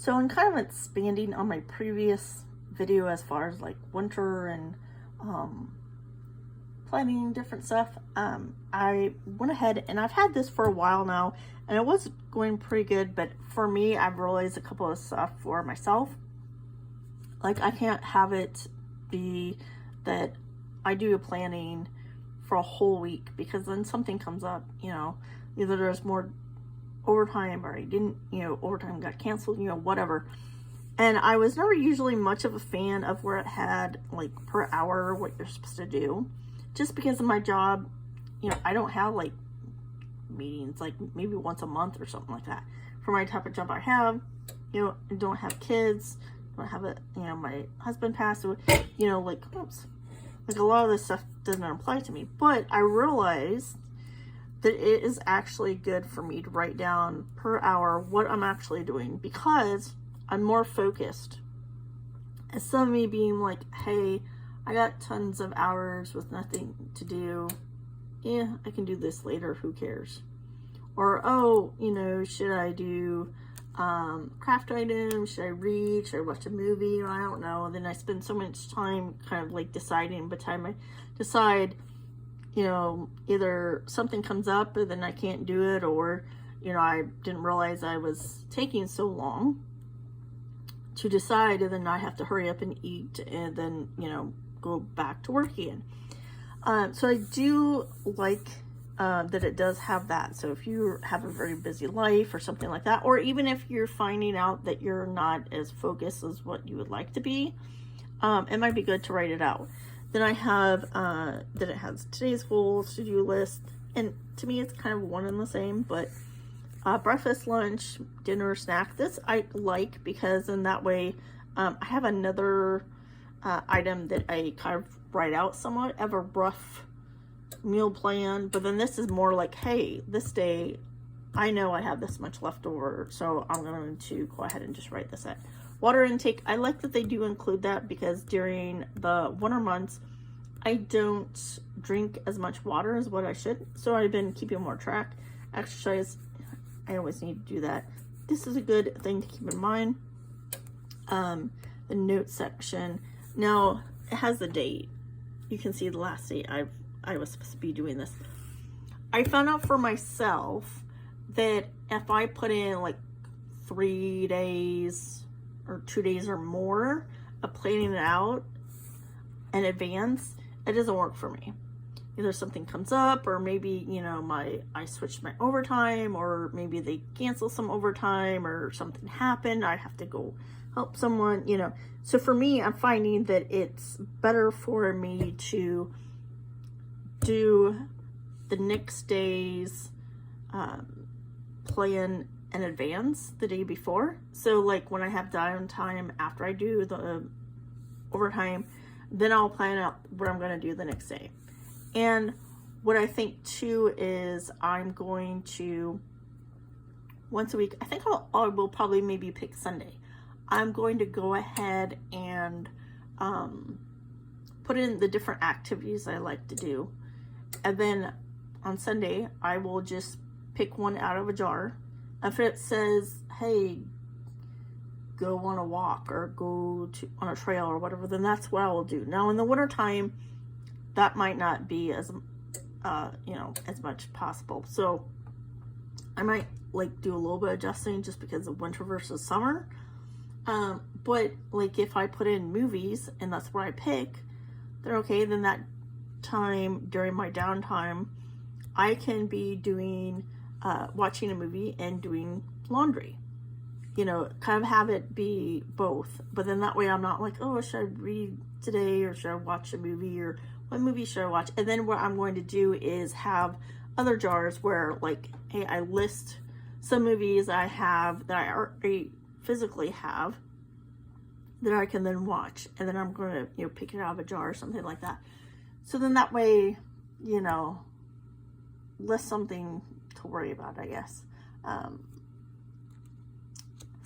So I'm kind of expanding on my previous video as far as like winter and planning different stuff. I went ahead and I've had this for a while now, and it was going pretty good, but for me, I've realized a couple of stuff for myself. Like, I can't have it be that I do a planning for a whole week, because then something comes up, you know, either there's more overtime or I didn't, you know, overtime got canceled, you know, whatever. And I was never usually much of a fan of where it had like per hour what you're supposed to do, just because of my job. You know, I don't have like meetings like maybe once a month or something like that. For my type of job I have, you know, I don't have kids, don't have a, you know, my husband passed away, you know, like, oops, like a lot of this stuff doesn't apply to me. But I realized that it is actually good for me to write down per hour what I'm actually doing, because I'm more focused. Instead of me being like, hey, I got tons of hours with nothing to do. Yeah, I can do this later, who cares? Or, oh, you know, should I do craft items? Should I read? Should I watch a movie? Or I don't know. Then I spend so much time kind of like deciding. By the time I decide, you know, either something comes up and then I can't do it, or, you know, I didn't realize I was taking so long to decide, and then I have to hurry up and eat and then, you know, go back to work again. So I do like that it does have that. So if you have a very busy life or something like that, or even if you're finding out that you're not as focused as what you would like to be, it might be good to write it out. Then I have that it has today's goals, to-do list, and to me it's kind of one and the same, but breakfast, lunch, dinner, snack. This I like, because in that way I have another item that I kind of write out somewhat of a rough meal plan. But then this is more like, hey, this day I know I have this much left over, so I'm going to go ahead and just write this out. Water intake, I like that they do include that, because during the winter months I don't drink as much water as what I should, so I've been keeping more track. Exercise, I always need to do that. This is a good thing to keep in mind. The note section, now it has the date. You can see the last date I was supposed to be doing this. I found out for myself that if I put in like 3 days or 2 days or more of planning it out in advance, it doesn't work for me. Either something comes up, or maybe, you know, I switched my overtime, or maybe they cancel some overtime, or something happened, I have to go help someone, you know. So for me, I'm finding that it's better for me to do the next day's plan in advance, the day before. So like when I have downtime after I do the overtime, then I'll plan out what I'm going to do the next day. And what I think too is I'm going to, once a week, I think I will probably maybe pick Sunday. I'm going to go ahead and put in the different activities I like to do. And then on Sunday, I will just pick one out of a jar. If it says, hey, go on a walk or go on a trail or whatever, then that's what I will do. Now in the wintertime, that might not be as, you know, as much possible. So I might like do a little bit of adjusting just because of winter versus summer. But like if I put in movies and that's where I pick, then okay, then that time during my downtime, I can be doing, watching a movie and doing laundry. You know, kind of have it be both. But then that way I'm not like, oh, should I read today, or should I watch a movie, or what movie should I watch? And then what I'm going to do is have other jars where like, hey, I list some movies I have that I already physically have that I can then watch, and then I'm going to, you know, pick it out of a jar or something like that. So then that way, you know, less something to worry about, I guess.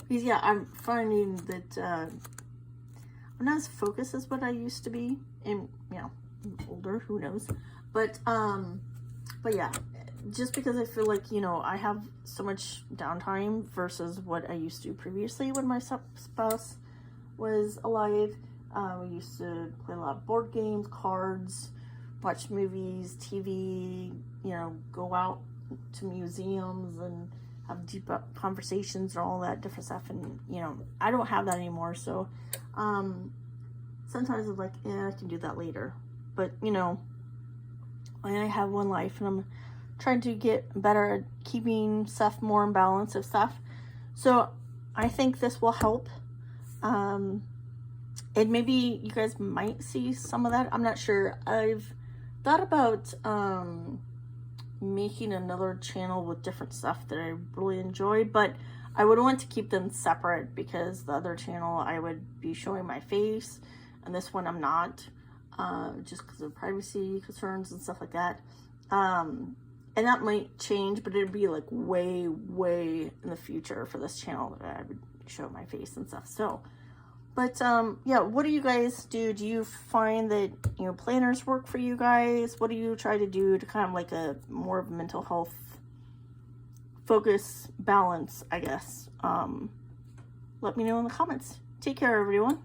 Because yeah, I'm finding that I'm not as focused as what I used to be, and you know, I'm older, who knows? But yeah, just because I feel like, you know, I have so much downtime versus what I used to previously when my spouse was alive. We used to play a lot of board games, cards, watch movies, TV, you know, go out to museums and have deep conversations and all that different stuff. And, you know, I don't have that anymore. So sometimes I'm like, I can do that later. But, you know, I have one life, and I'm trying to get better at keeping stuff more in balance of stuff. So I think this will help. And maybe you guys might see some of that. I'm not sure. I've thought about making another channel with different stuff that I really enjoy, but I would want to keep them separate, because the other channel I would be showing my face, and this one I'm not, just because of privacy concerns and stuff like that. And that might change, but it'd be like way in the future for this channel that I would show my face and stuff. So, but yeah, what do you guys do? Do you find that, you know, planners work for you guys? What do you try to do to kind of like a more of a mental health focus balance, I guess? Let me know in the comments. Take care, everyone.